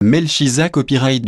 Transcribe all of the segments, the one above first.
Melchizedek Copyright.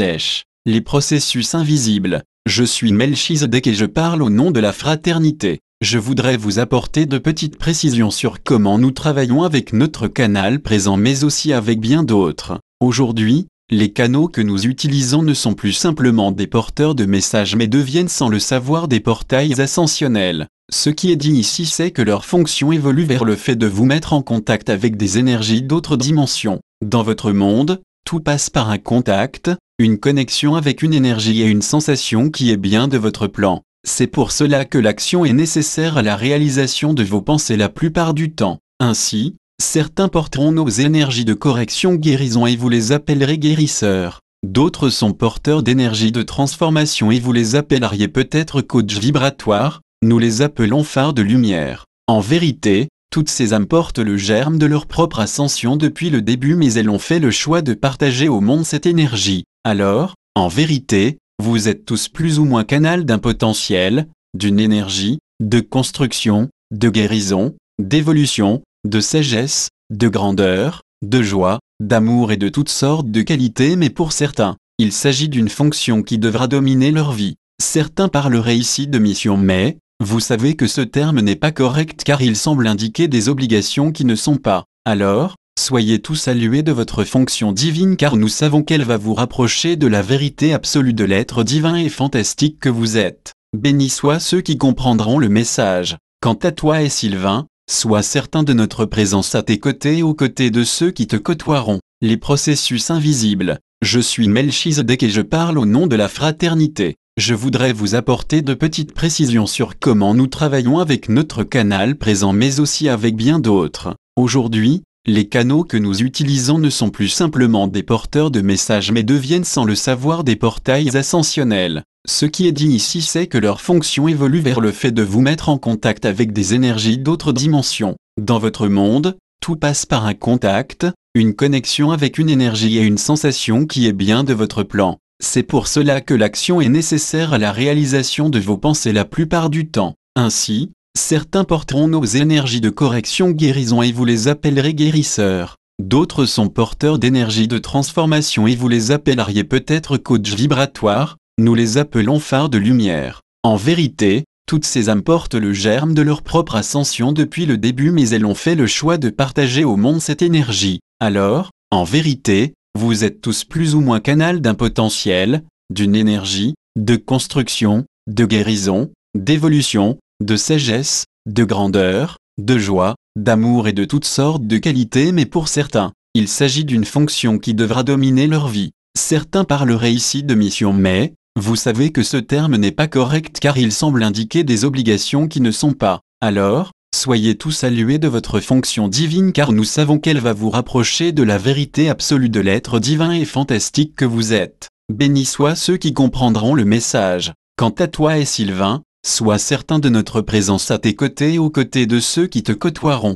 Les processus invisibles. Je suis Melchizedek et je parle au nom de la fraternité. Je voudrais vous apporter de petites précisions sur comment nous travaillons avec notre canal présent mais aussi avec bien d'autres. Aujourd'hui, les canaux que nous utilisons ne sont plus simplement des porteurs de messages mais deviennent sans le savoir des portails ascensionnels. Ce qui est dit ici c'est que leur fonction évolue vers le fait de vous mettre en contact avec des énergies d'autres dimensions. Dans votre monde, tout passe par un contact, une connexion avec une énergie et une sensation qui est bien de votre plan. C'est pour cela que l'action est nécessaire à la réalisation de vos pensées la plupart du temps. Ainsi, certains porteront nos énergies de correction guérison et vous les appellerez guérisseurs. D'autres sont porteurs d'énergie de transformation et vous les appelleriez peut-être coach vibratoire, nous les appelons phares de lumière. En vérité, toutes ces âmes portent le germe de leur propre ascension depuis le début mais elles ont fait le choix de partager au monde cette énergie. Alors, en vérité, vous êtes tous plus ou moins canal d'un potentiel, d'une énergie, de construction, de guérison, d'évolution, de sagesse, de grandeur, de joie, d'amour et de toutes sortes de qualités mais pour certains, il s'agit d'une fonction qui devra dominer leur vie. Certains parleraient ici de mission mais, vous savez que ce terme n'est pas correct car il semble indiquer des obligations qui ne sont pas. Alors, soyez tous salués de votre fonction divine car nous savons qu'elle va vous rapprocher de la vérité absolue de l'être divin et fantastique que vous êtes. Bénis soient ceux qui comprendront le message. Quant à toi et Sylvain, sois certain de notre présence à tes côtés et aux côtés de ceux qui te côtoieront. Les processus invisibles. Je suis Melchizedek et je parle au nom de la fraternité. Je voudrais vous apporter de petites précisions sur comment nous travaillons avec notre canal présent mais aussi avec bien d'autres. Aujourd'hui, les canaux que nous utilisons ne sont plus simplement des porteurs de messages mais deviennent sans le savoir des portails ascensionnels. Ce qui est dit ici c'est que leur fonction évolue vers le fait de vous mettre en contact avec des énergies d'autres dimensions. Dans votre monde, tout passe par un contact, une connexion avec une énergie et une sensation qui est bien de votre plan. C'est pour cela que l'action est nécessaire à la réalisation de vos pensées la plupart du temps. Ainsi, certains porteront nos énergies de correction guérison et vous les appellerez guérisseurs. D'autres sont porteurs d'énergie de transformation et vous les appelleriez peut-être coach vibratoire, nous les appelons phares de lumière. En vérité, toutes ces âmes portent le germe de leur propre ascension depuis le début mais elles ont fait le choix de partager au monde cette énergie. Alors, en vérité, vous êtes tous plus ou moins canal d'un potentiel, d'une énergie, de construction, de guérison, d'évolution, de sagesse, de grandeur, de joie, d'amour et de toutes sortes de qualités mais pour certains, il s'agit d'une fonction qui devra dominer leur vie. Certains parleraient ici de mission mais, vous savez que ce terme n'est pas correct car il semble indiquer des obligations qui ne sont pas. Alors, soyez tous salués de votre fonction divine car nous savons qu'elle va vous rapprocher de la vérité absolue de l'être divin et fantastique que vous êtes. Bénis soient ceux qui comprendront le message. Quant à toi et Sylvain, sois certain de notre présence à tes côtés et aux côtés de ceux qui te côtoieront.